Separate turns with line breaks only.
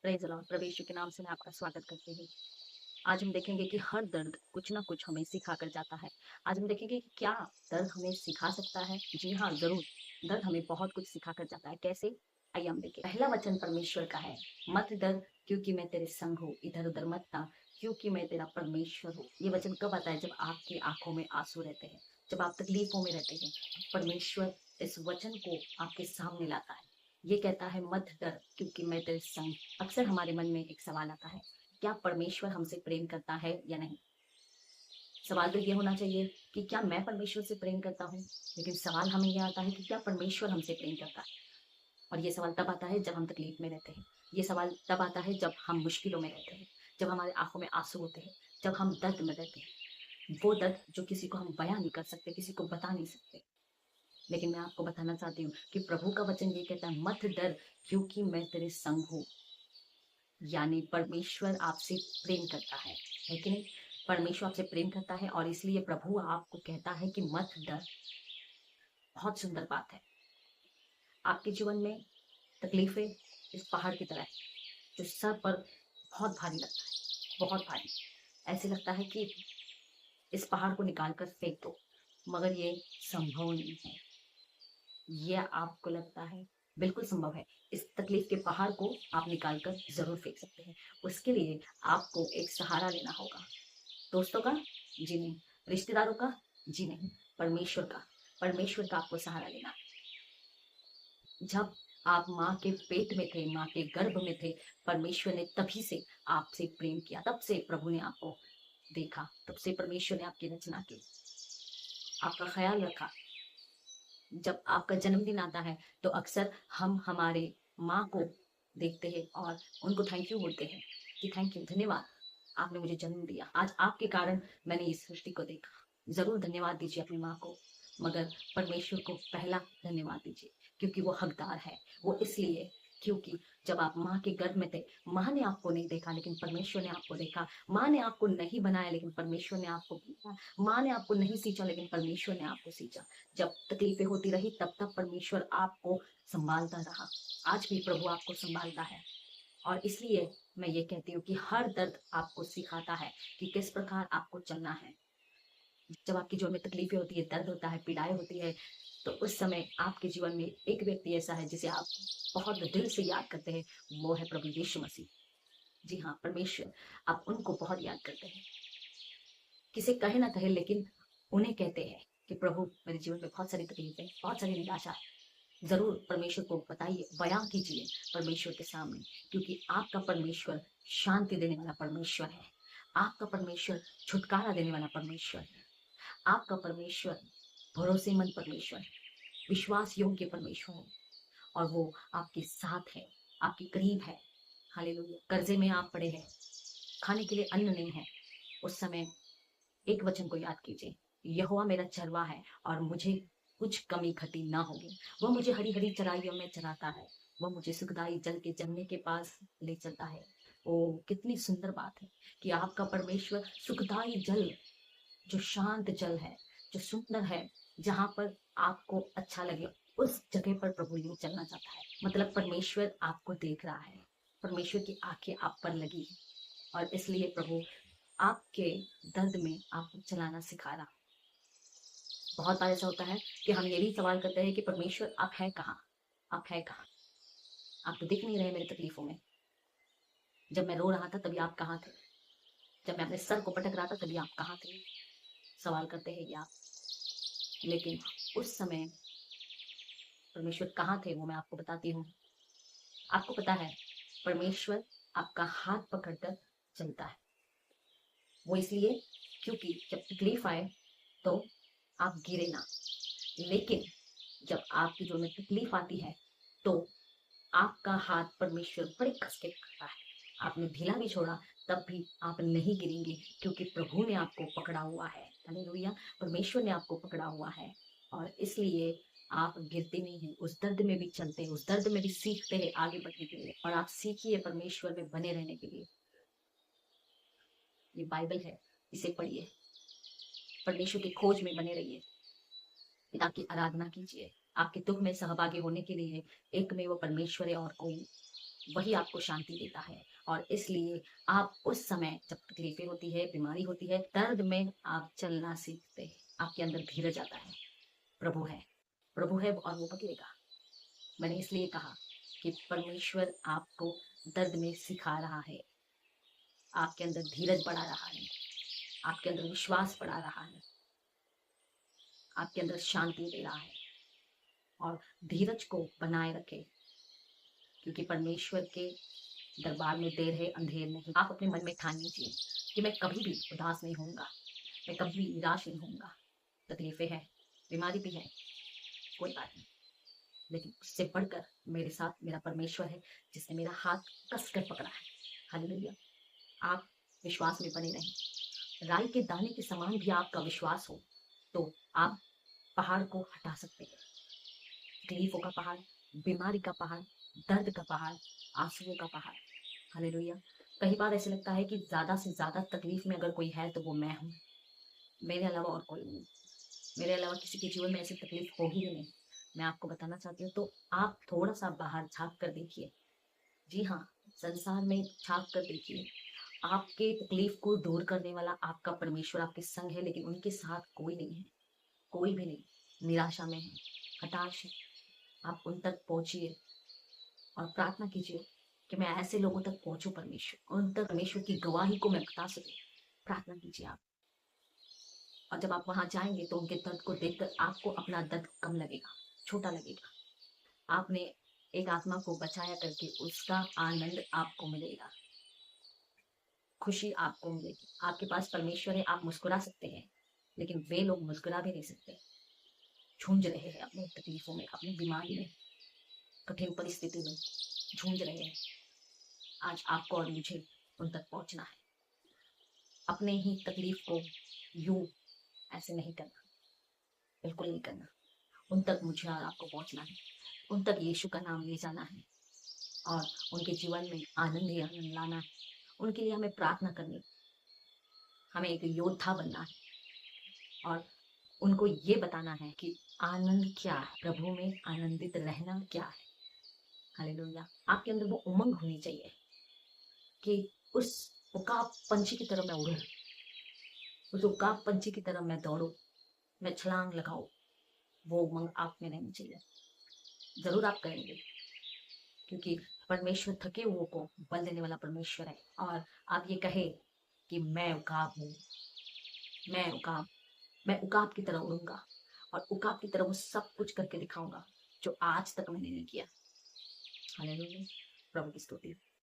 Praise the lord. प्रभु यीशु के नाम से मैं आपका स्वागत करती हूँ। आज हम देखेंगे कि हर दर्द कुछ ना कुछ हमें सिखा कर जाता है। आज हम देखेंगे कि क्या दर्द हमें सिखा सकता है? जी हाँ, ज़रूर। दर्द हमें बहुत कुछ सिखा कर जाता है। कैसे? आइए हम देखें। पहला वचन परमेश्वर का है, "मत डर क्योंकि मैं तेरे संग हूँ, इधर-उधर मत ता क्योंकि मैं तेरा परमेश्वर हूँ।" ये वचन कब आता है? जब आपकी आँखों में आँसू रहते हैं, जब आप तकलीफ़ों में रहते हैं। परमेश्वर इस वचन को आपके सामने लाता है। ये कहता है, "मत डर क्योंकि मैं तेरे संग।" अक्सर हमारे मन में एक सवाल आता है, क्या परमेश्वर हमसे प्रेम करता है या नहीं? सवाल तो ये होना चाहिए कि क्या मैं परमेश्वर से प्रेम करता हूँ? लेकिन सवाल हमें ये आता है कि क्या परमेश्वर हमसे प्रेम करता है? और ये सवाल तब आता है जब हम तकलीफ में रहते हैं। ये सवाल तब आता है जब हम मुश्किलों में रहते हैं, जब हमारे आँखों में आँसू होते हैं, जब हम दर्द में रहते हैं। वो दर्द जो किसी को हम बयाँ नहीं कर सकते, किसी को बता नहीं सकते। लेकिन मैं आपको बताना चाहती हूँ कि प्रभु का वचन ये कहता है, "मत डर क्योंकि मैं तेरे संग हूँ।" यानी परमेश्वर आपसे प्रेम करता है कि नहीं? परमेश्वर आपसे प्रेम करता है और इसलिए प्रभु आपको कहता है कि मत डर। बहुत सुंदर बात है। आपके जीवन में तकलीफ़ें इस पहाड़ की तरह है, जो सर पर बहुत भारी लगता है, बहुत भारी। ऐसे लगता है कि इस पहाड़ को निकाल कर फेंक दो, मगर ये संभव नहीं है। ये आपको लगता है, बिल्कुल संभव है। इस तकलीफ़ के पहाड़ को आप निकाल कर ज़रूर फेंक सकते हैं। उसके लिए आपको एक सहारा लेना होगा। दोस्तों का? जी नहीं। रिश्तेदारों का? जी नहीं। परमेश्वर का। परमेश्वर का आपको सहारा लेना है। जब आप माँ के पेट में थे, माँ के गर्भ में थे, परमेश्वर ने तभी से आपसे प्रेम किया, तब से प्रभु ने आपको देखा, तब से परमेश्वर ने आपकी रचना की, आपका ख़्याल रखा। जब आपका जन्मदिन आता है, तो अक्सर हम हमारे माँ को देखते हैं और उनको थैंक यू बोलते हैं कि थैंक यू, धन्यवाद, आपने मुझे जन्म दिया। आज आपके कारण मैंने इस सृष्टि को देखा। ज़रूर धन्यवाद दीजिए अपनी माँ को, मगर परमेश्वर को पहला धन्यवाद दीजिए क्योंकि वो हकदार है। वो इसलिए क्योंकि जब आप माँ के गर्भ में थे, माँ ने आपको नहीं देखा लेकिन परमेश्वर ने आपको देखा। माँ ने आपको नहीं बनाया लेकिन परमेश्वर ने आपको बनाया। माँ ने आपको नहीं सींचा लेकिन परमेश्वर ने आपको सींचा। जब तकलीफें होती रही तब परमेश्वर आपको संभालता रहा। आज भी प्रभु आपको संभालता है और इसलिए मैं ये कहती हूँ कि हर दर्द आपको सिखाता है कि किस प्रकार आपको चलना है। जब आपके जीवन में तकलीफें होती है, दर्द होता है, पीड़ाएँ होती है, तो उस समय आपके जीवन में एक व्यक्ति ऐसा है जिसे आप बहुत दिल से याद करते हैं, वो है प्रभु यीशु मसीह। जी हाँ, परमेश्वर, आप उनको बहुत याद करते हैं। किसे कहे ना कहे लेकिन उन्हें कहते हैं कि प्रभु मेरे जीवन में बहुत सारी तकलीफें, बहुत सारी निराशा है। ज़रूर परमेश्वर को बताइए, बयाँ कीजिए परमेश्वर के सामने क्योंकि आपका परमेश्वर शांति देने वाला परमेश्वर है। आपका परमेश्वर छुटकारा देने वाला परमेश्वर है। आपका परमेश्वर भरोसेमंद परमेश्वर है, विश्वास योग्य परमेश्वर है और वो आपके साथ है, आपके करीब है। हालेलुया! कर्ज़े में आप पड़े हैं, खाने के लिए अन्न नहीं है, उस समय एक वचन को याद कीजिए, यहोवा मेरा चरवाहा है और मुझे कुछ कमी घटी ना होगी। वह मुझे हरी-हरी चराइयों में चराता है, वह मुझे सुखदाई जल के जमने के पास ले चलता है। ओह! कितनी सुंदर बात है कि आपका परमेश्वर सुखदाई जल, जो शांत जल है, जो सुंदर है, जहाँ पर आपको अच्छा लगे, उस जगह पर प्रभु ले चलना चाहता है। मतलब परमेश्वर आपको देख रहा है, परमेश्वर की आँखें आप पर लगी हैं और इसलिए प्रभु आपके दर्द में आपको चलाना सिखा रहा। बहुत बार ऐसा होता है कि हम ये भी सवाल करते हैं कि परमेश्वर आप हैं कहाँ? आप हैं कहाँ? आप तो दिख नहीं रहे मेरी तकलीफ़ों में। जब मैं रो रहा था तभी आप कहाँ थे? जब मैं अपने सर को पटक रहा था तभी आप कहाँ थे? सवाल करते हैं ये आप। लेकिन उस समय परमेश्वर कहाँ थे वो मैं आपको बताती हूँ। आपको पता है परमेश्वर आपका हाथ पकड़कर चलता है। वो इसलिए क्योंकि जब तकलीफ़ आए तो आप गिरे ना। लेकिन जब आपकी जो में तकलीफ आती है तो आपका हाथ परमेश्वर बड़े कस के पकड़ता है। आपने ढीला भी छोड़ा तब भी आप नहीं गिरेंगे क्योंकि प्रभु ने आपको पकड़ा हुआ है। हालेलुया! परमेश्वर ने आपको पकड़ा हुआ है और इसलिए आप गिरते नहीं हैं। उस दर्द में भी चलते हैं, उस दर्द में भी सीखते हैं आगे बढ़ने के लिए और आप सीखिए परमेश्वर में बने रहने के लिए। ये बाइबल है, इसे पढ़िए, परमेश्वर की खोज में बने रहिए। पिता की आराधना कीजिए। आपके दुःख में सहभागी होने के लिए एकमेव परमेश्वर है और कोई नहीं। वही आपको शांति देता है। और इसलिए आप उस समय जब तकलीफें होती है, बीमारी होती है, दर्द में आप चलना सीखते हैं। आपके अंदर धीरज आता है। प्रभु है, प्रभु है और वो पकड़ेगा। मैंने इसलिए कहा कि परमेश्वर आपको दर्द में सिखा रहा है, आपके अंदर धीरज बढ़ा रहा है, आपके अंदर विश्वास बढ़ा रहा है, आपके अंदर शांति दे रहा है। और धीरज को बनाए रखें, क्योंकि परमेश्वर के दरबार में देर है अंधेर नहीं। आप अपने मन में ठान लीजिए कि मैं कभी भी उदास नहीं होऊंगा, मैं कभी भी निराश नहीं होऊंगा। तकलीफें हैं, बीमारी भी है, कोई बात नहीं, लेकिन उससे बढ़कर मेरे साथ मेरा परमेश्वर है, जिसने मेरा हाथ कस कर पकड़ा है। हालेलुया। आप विश्वास में बने रहें। राई के दाने के समान भी आपका विश्वास हो तो आप पहाड़ को हटा सकते हैं। तकलीफों का पहाड़, बीमारी का पहाड़, दर्द का पहाड़, आंसुओं का पहाड़। हालेलुया। कई बार ऐसे लगता है कि ज्यादा से ज्यादा तकलीफ में अगर कोई है तो वो मैं हूँ, मेरे अलावा और कोई नहीं। मेरे अलावा किसी के जीवन में ऐसी तकलीफ होगी ही नहीं। मैं आपको बताना चाहती हूँ, तो आप थोड़ा सा बाहर झांक कर देखिए। जी हाँ, संसार में झांक कर देखिए। आपके तकलीफ को दूर करने वाला आपका परमेश्वर आपके संग है, लेकिन उनके साथ कोई नहीं है, कोई भी नहीं। निराशा में है, हताश है, आप उन तक पहुंचिए और प्रार्थना कीजिए कि मैं ऐसे लोगों तक पहुंचूं, परमेश्वर उन तक परमेश्वर की गवाही को मैं बता सकूं। प्रार्थना कीजिए आप। और जब आप वहां जाएंगे तो उनके दर्द को देखकर आपको अपना दर्द कम लगेगा, छोटा लगेगा। आपने एक आत्मा को बचाया करके उसका आनंद आपको मिलेगा, खुशी आपको मिलेगी। आपके पास परमेश्वर है, आप मुस्कुरा सकते हैं, लेकिन वे लोग मुस्कुरा भी नहीं सकते। झूंझ रहे हैं अपनी तकलीफों में, अपनी बीमारी में, कठिन परिस्थिति में झूंझ रहे हैं। आज आपको और मुझे उन तक पहुंचना है। अपने ही तकलीफ को यूं ऐसे नहीं करना, बिल्कुल नहीं करना। उन तक मुझे और आपको पहुंचना है। उन तक यीशु का नाम ले जाना है और उनके जीवन में आनंद ही आनंद लाना है। उनके लिए हमें प्रार्थना करनी, हमें एक योद्धा बनना है और उनको ये बताना है कि आनंद क्या है, प्रभु में आनंदित रहना क्या है। हालेलुया। आपके अंदर वो उमंग होनी चाहिए कि उस उकाब पंछी की तरह मैं उड़ूं, उस उकाब पंछी की तरह मैं दौड़ूं, मैं छलांग लगाऊं। वो उमंग आप में रहनी चाहिए। जरूर आप करेंगे, क्योंकि परमेश्वर थके हुओं को बल देने वाला परमेश्वर है। और आप ये कहे कि मैं उकाब हूँ, मैं उकाब, मैं उकाब की तरह उड़ूंगा और उकाब की तरह वो सब कुछ करके दिखाऊंगा जो आज तक मैंने नहीं किया। हालेलुया। प्रभु की स्तुति।